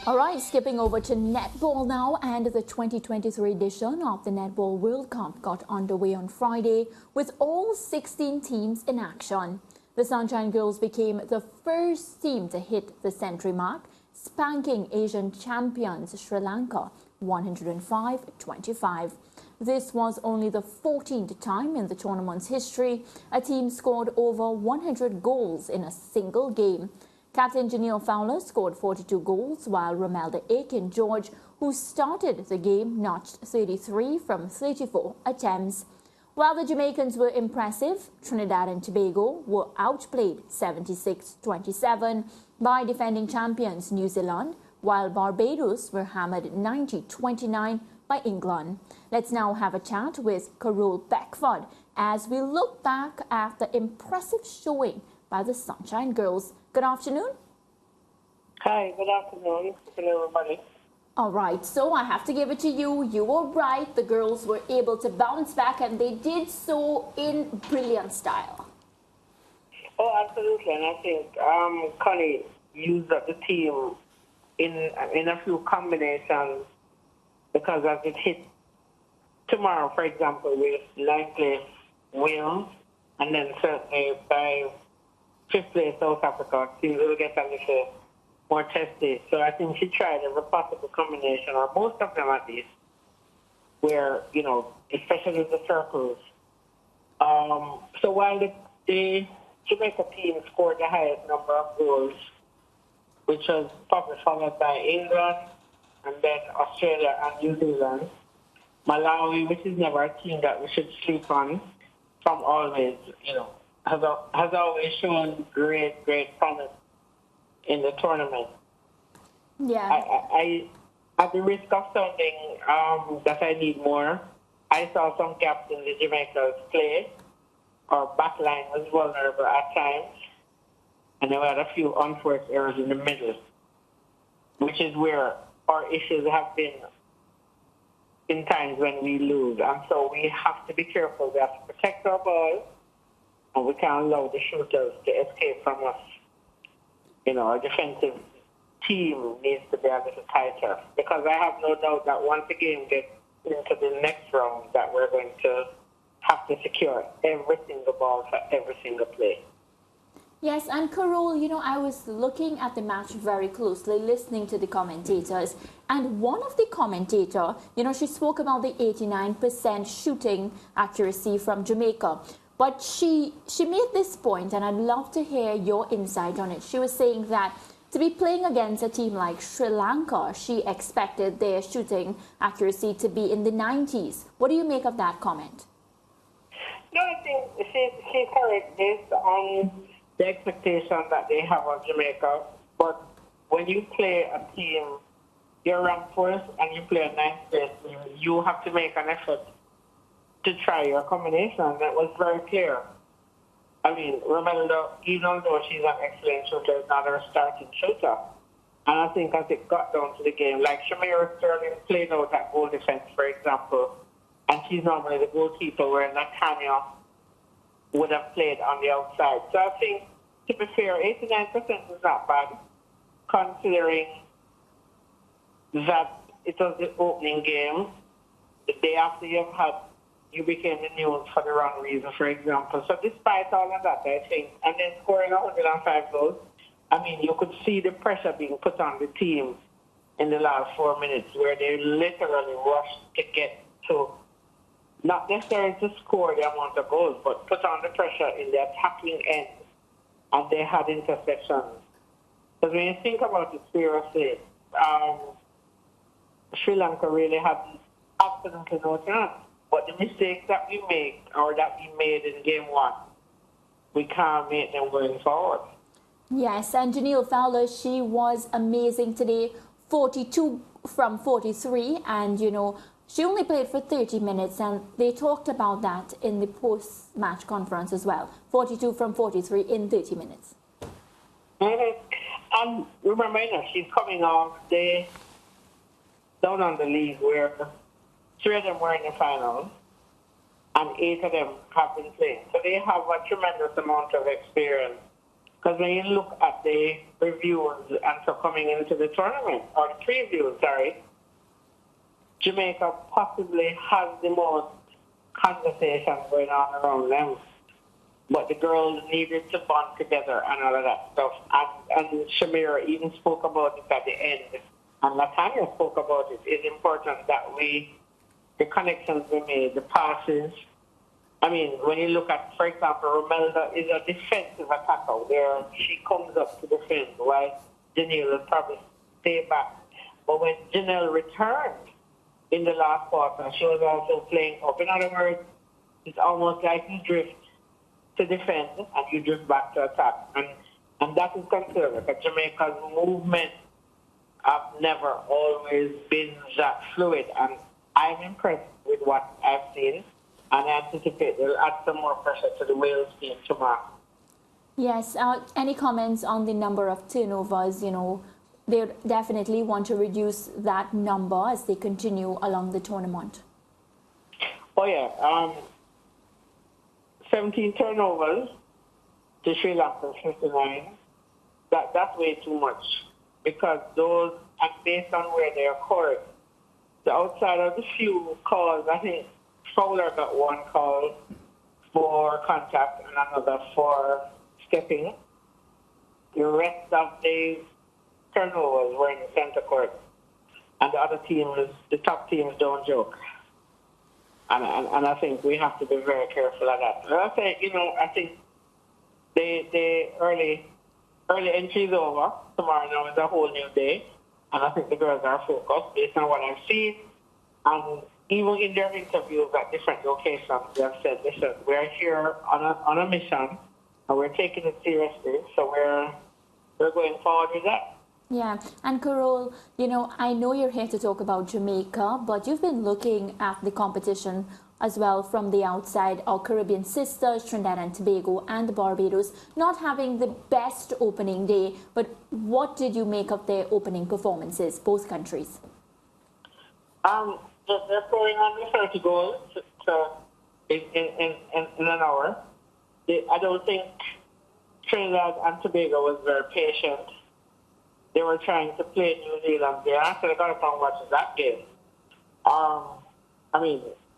All right, skipping over to netball now, and the 2023 edition of the Netball World Cup got underway on Friday with all 16 teams in action. The Sunshine Girls became the first team to hit the century mark, spanking Asian champions Sri Lanka 105-25. This was only the 14th time in the tournament's history a team scored over 100 goals in a single game. Captain Janelle Fowler scored 42 goals, while Romelda Aiken-George, who started the game, notched 33 from 34 attempts. While the Jamaicans were impressive, Trinidad and Tobago were outplayed 76-27 by defending champions New Zealand, while Barbados were hammered 90-29 by England. Let's now have a chat with Carole Beckford as we look back at the impressive showing by the Sunshine Girls. Good afternoon. Hi, good afternoon. Hello, everybody. All right, so I have to give it to you. You were right. The girls were able to bounce back, and they did so in brilliant style. Oh, absolutely. And I think Connie used up the team in a few combinations because as it hit tomorrow, for example, with likely Wales, and then certainly by fifth place South Africa, things will get a little more testy. So I think she tried every possible combination, or most of them at least, where, especially the circles. So while the Jamaica team scored the highest number of goals, which was probably followed by England, and then Australia and New Zealand, Malawi, which is never a team that we should sleep on, from always, has always shown great promise in the tournament. Yeah. I at the risk of sounding that I need more, I saw some gaps in the Jamaica's play. Our backline was vulnerable at times, and there were a few unforced errors in the middle, which is where our issues have been in times when we lose. And so we have to be careful. We have to protect our ball, and we can't allow the shooters to escape from us. Our defensive team needs to be a little tighter, because I have no doubt that once the game gets into the next round, that we're going to have to secure every single ball for every single play. Yes, and Carole, I was looking at the match very closely, listening to the commentators, and one of the commentator, she spoke about the 89% shooting accuracy from Jamaica. But she made this point, and I'd love to hear your insight on it. She was saying that to be playing against a team like Sri Lanka, she expected their shooting accuracy to be in the 90s. What do you make of that comment? No, I think she's correct based on the expectation that they have of Jamaica. But when you play a team, you're ranked first and you play a ninth place, you have to make an effort to try your combination. That was very clear. I mean, Romelda, even though she's an excellent shooter, is not her starting shooter. And I think as it got down to the game, like Shamira Sterling played out at goal defense, for example, and she's normally the goalkeeper, where Natanya would have played on the outside. So I think, to be fair, 89% is not bad, considering that it was the opening game. The day after you became the news for the wrong reason, for example. So despite all of that, I think, and then scoring 105 goals, I mean, you could see the pressure being put on the team in the last 4 minutes, where they literally rushed to get to, not necessarily to score the amount of goals, but put on the pressure in the attacking end, and they had interceptions. Because when you think about it seriously, Sri Lanka really had absolutely no chance. But the mistakes that we make, or that we made in game one, we can't make them going forward. Yes, and Janelle Fowler, she was amazing today, 42 from 43, and she only played for 30 minutes, and they talked about that in the post-match conference as well. 42 from 43 in 30 minutes. And remember, she's coming off down on the league where 3 of them were in the finals, and 8 of them have been playing. So they have a tremendous amount of experience Because when you look at the reviews and so coming into the tournament, or the previews, sorry, Jamaica possibly has the most conversation going on around them. But the girls needed to bond together and all of that stuff. And Shamira even spoke about it at the end. And Latanya spoke about it. It's important that the connections we made, the passes. I mean, when you look at, for example, Romelda is a defensive attacker where she comes up to defend while Janelle will probably stay back. But when Janelle returned in the last quarter, she was also playing up. In other words, it's almost like you drift to defend and you drift back to attack. And that is considered because Jamaica's movement have never always been that fluid. And I'm impressed with what I've seen. And I anticipate they'll add some more pressure to the Wales team tomorrow. Yes. Any comments on the number of turnovers? You know, they definitely want to reduce that number as they continue along the tournament. Oh, yeah. 17 turnovers to Sri Lanka, 59. That's way too much. Because those, and based on where they occurred, the outside of the few calls, I think, Fowler got one call for contact and another for stepping. The rest of the turnovers were in the center court. And the other teams, the top teams don't joke. And I think we have to be very careful of that. And I say, I think the early entry is over. Tomorrow now is a whole new day. And I think the girls are focused based on what I've seen. And even in their interviews at different locations, they have said, listen, we're here on a mission, and we're taking it seriously, so we're going forward with that. Yeah, and Carol, I know you're here to talk about Jamaica, but you've been looking at the competition as well from the outside. Our Caribbean sisters, Trinidad and Tobago and Barbados, not having the best opening day, but what did you make of their opening performances, both countries? They're scoring on the 30 goals in an hour. I don't think Trinidad and Tobago was very patient. They were trying to play New Zealand there. After they got up and watched that game.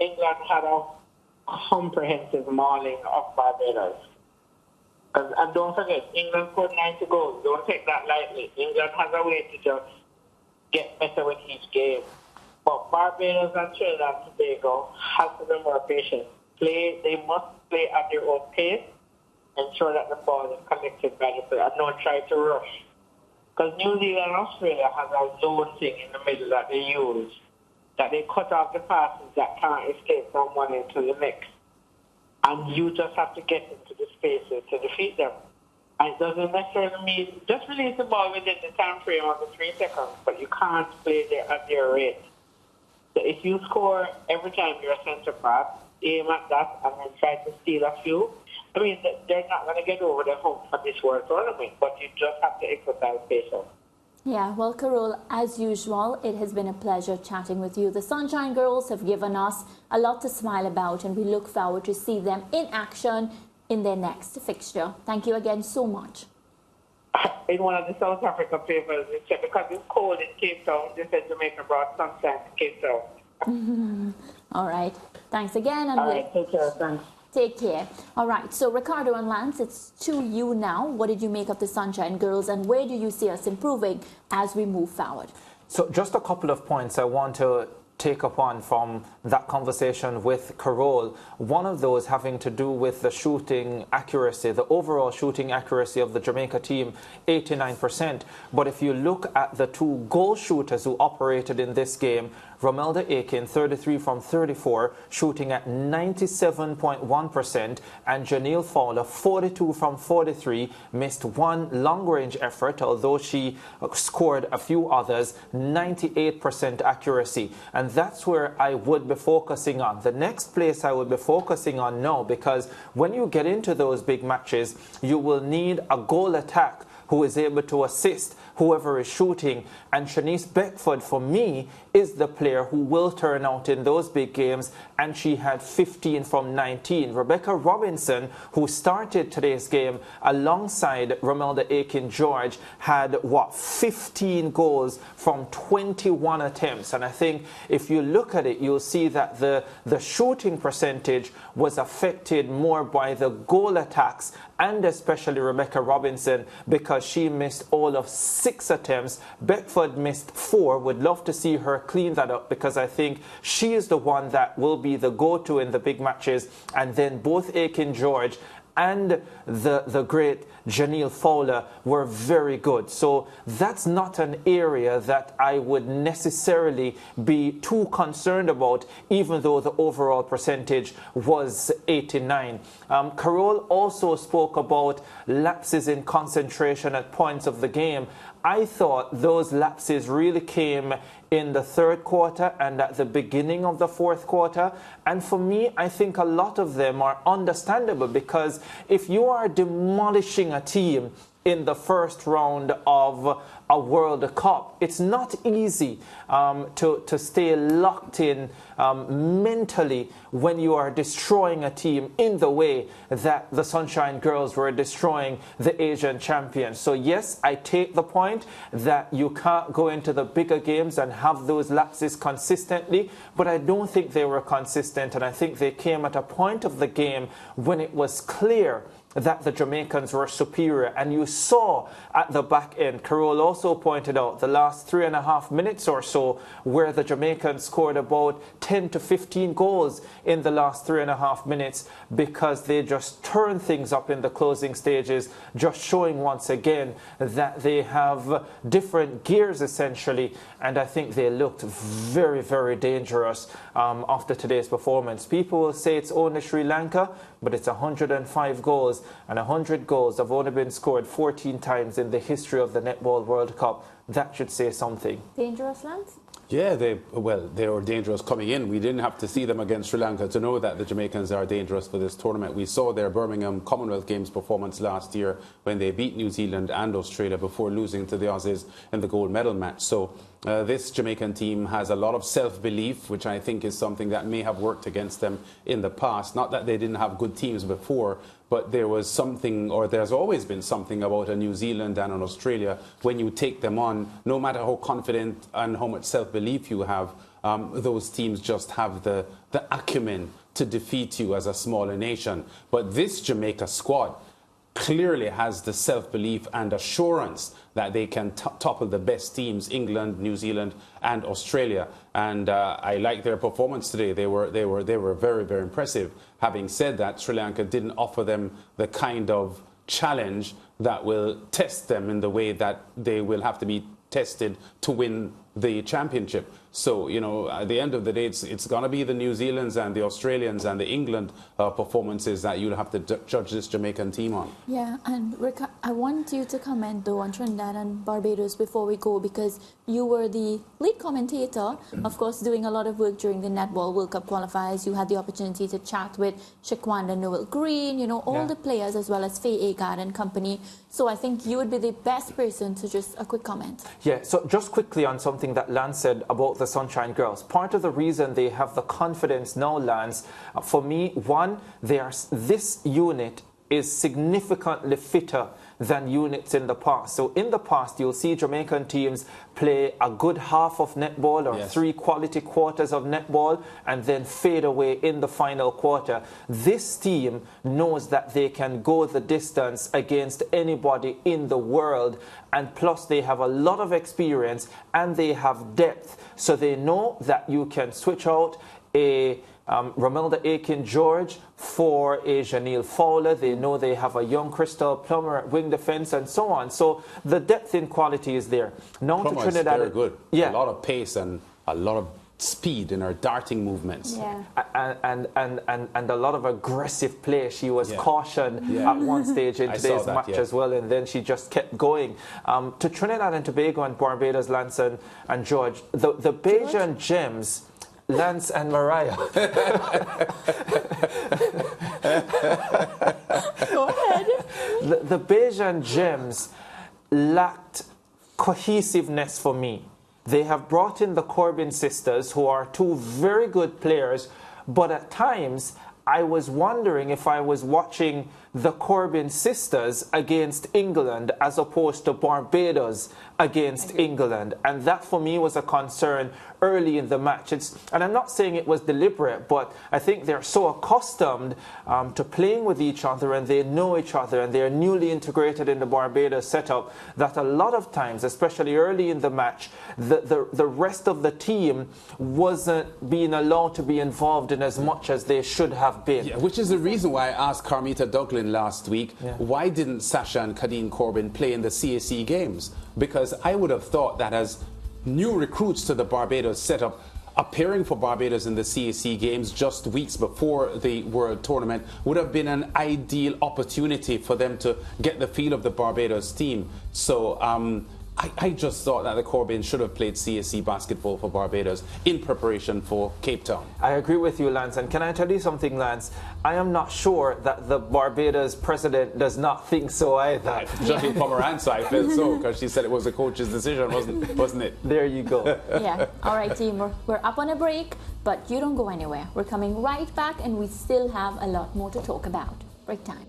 England had a comprehensive mauling of Barbados. And don't forget, England scored 90 goals. Don't take that lightly. England has a way to just get better with each game. But Barbados and Trinidad and Tobago have to be more patient. They must play at their own pace, ensure that the ball is connected by the player, and don't try to rush. Because New Zealand and Australia has a zone thing in the middle that they use, that they cut off the passes that can't escape from one end to the next. And you just have to get into the spaces to defeat them. And it doesn't necessarily mean just release the ball within the time frame of the 3 seconds, but you can't play at their rate. So if you score every time you're a centre back, aim at that and then try to steal a few. They're not going to get over the hump for this World Tournament, but you just have to exercise patience. Yeah, well, Carol, as usual, it has been a pleasure chatting with you. The Sunshine Girls have given us a lot to smile about, and we look forward to see them in action in their next fixture. Thank you again so much. In one of the South Africa papers, it said because it's cold in Cape Town, they said Jamaica brought sunshine to Cape Town. All right. Thanks again. And all right, take care. Thanks. Take care. All right. So, Ricardo and Lance, it's to you now. What did you make of the Sunshine Girls, and where do you see us improving as we move forward? So, just a couple of points I want to take up on from that conversation with Carol. One of those having to do with the shooting accuracy, the overall shooting accuracy of the Jamaica team, 89%. But if you look at the 2 goal shooters who operated in this game, Romelda Aiken, 33 from 34, shooting at 97.1%, and Janelle Fowler, 42 from 43, missed 1 long-range effort, although she scored a few others, 98% accuracy. And that's where I would be focusing on. The next place I would be focusing on now, because when you get into those big matches, you will need a goal attack who is able to assist whoever is shooting. And Shanice Beckford, for me, is the player who will turn out in those big games, and she had 15 from 19. Rebecca Robinson, who started today's game alongside Romelda Aiken-George, had, 15 goals from 21 attempts. And I think if you look at it, you'll see that the shooting percentage was affected more by the goal attacks, and especially Rebecca Robinson, because she missed all of 6 attempts. Beckford missed 4. Would love to see her clean that up, because I think she is the one that will be the go-to in the big matches. And then both Aiken-George and the great Janelle Fowler were very good. So that's not an area that I would necessarily be too concerned about, even though the overall percentage was 89. Carol also spoke about lapses in concentration at points of the game. I thought those lapses really came in the third quarter and at the beginning of the fourth quarter. And for me, I think a lot of them are understandable, because if you are demolishing a team in the first round of a World Cup, it's not easy to stay locked in mentally when you are destroying a team in the way that the Sunshine Girls were destroying the Asian champions. So yes, I take the point that you can't go into the bigger games and have those lapses consistently, but I don't think they were consistent, and I think they came at a point of the game when it was clear that the Jamaicans were superior. And you saw at the back end, Carol also pointed out, the last 3.5 minutes or so, where the Jamaicans scored about 10 to 15 goals in the last 3.5 minutes, because they just turned things up in the closing stages, just showing once again that they have different gears essentially. And I think they looked very, very dangerous after today's performance. People will say it's only Sri Lanka, but it's 105 goals, and 100 goals have only been scored 14 times in the history of the Netball World Cup. That should say something. Dangerous, Lance? Yeah, they were dangerous coming in. We didn't have to see them against Sri Lanka to know that the Jamaicans are dangerous for this tournament. We saw their Birmingham Commonwealth Games performance last year when they beat New Zealand and Australia before losing to the Aussies in the gold medal match. So this Jamaican team has a lot of self-belief, which I think is something that may have worked against them in the past. Not that they didn't have good teams before, but there was something, or there's always been something about a New Zealand and an Australia. When you take them on, no matter how confident and how much self-belief you have, those teams just have the acumen to defeat you as a smaller nation. But this Jamaica squad clearly has the self-belief and assurance that they can topple the best teams, England, New Zealand and Australia. And I like their performance today. They were very, very impressive. Having said that, Sri Lanka didn't offer them the kind of challenge that will test them in the way that they will have to be tested to win the championship. So, you know, at the end of the day, it's going to be the New Zealands and the Australians and the England performances that you'll have to judge this Jamaican team on. Yeah, and Rick, I want you to comment, though, on Trinidad and Barbados before we go, because you were the lead commentator, of course, doing a lot of work during the Netball World Cup qualifiers. You had the opportunity to chat with Shaquanda Noel Green, you know, all the players, as well as Faye Agard and company. So I think you would be the best person to just a quick comment. Yeah, so just quickly on something that Lance said about the Sunshine Girls. Part of the reason they have the confidence now, Lance, for me, one, this unit is significantly fitter than units in the past. So in the past, you'll see Jamaican teams play a good half of netball or 3 quality quarters of netball and then fade away in the final quarter. This team knows that they can go the distance against anybody in the world, and plus they have a lot of experience and they have depth. So they know that you can switch out a Romelda Aiken-George for a Janelle Fowler. They know they have a young Crystal Plummer at wing defense and so on. So the depth in quality is there. Now Plummer to Trinidad, very good. Yeah, a lot of pace and a lot of speed in her darting movements. Yeah. And a lot of aggressive play. She was cautioned at one stage in today's match as well, and then she just kept going. To Trinidad and Tobago and Barbados, Lance and George, the Bajan Gems, Lance and Mariah. Go ahead. The Bajan Gems lacked cohesiveness for me. They have brought in the Corbin sisters, who are two very good players, but at times I was wondering if I was watching the Corbin sisters against England as opposed to Barbados against England. And that for me was a concern early in the match. And I'm not saying it was deliberate, but I think they're so accustomed to playing with each other, and they know each other, and they're newly integrated in the Barbados setup, that a lot of times, especially early in the match, the rest of the team wasn't being allowed to be involved in as much as they should have been. Yeah, which is the reason why I asked Carmita Duglin last week, why didn't Sasha and Kadeen Corbin play in the CAC games? Because I would have thought that as new recruits to the Barbados setup, appearing for Barbados in the CAC games just weeks before the World Tournament would have been an ideal opportunity for them to get the feel of the Barbados team. So I just thought that the Corbin should have played CAC basketball for Barbados in preparation for Cape Town. I agree with you, Lance. And can I tell you something, Lance? I am not sure that the Barbados president does not think so either. Judging from her answer, I felt so, because she said it was the coach's decision, wasn't it? There you go. Yeah. All right, team. We're up on a break, but you don't go anywhere. We're coming right back, and we still have a lot more to talk about. Break time.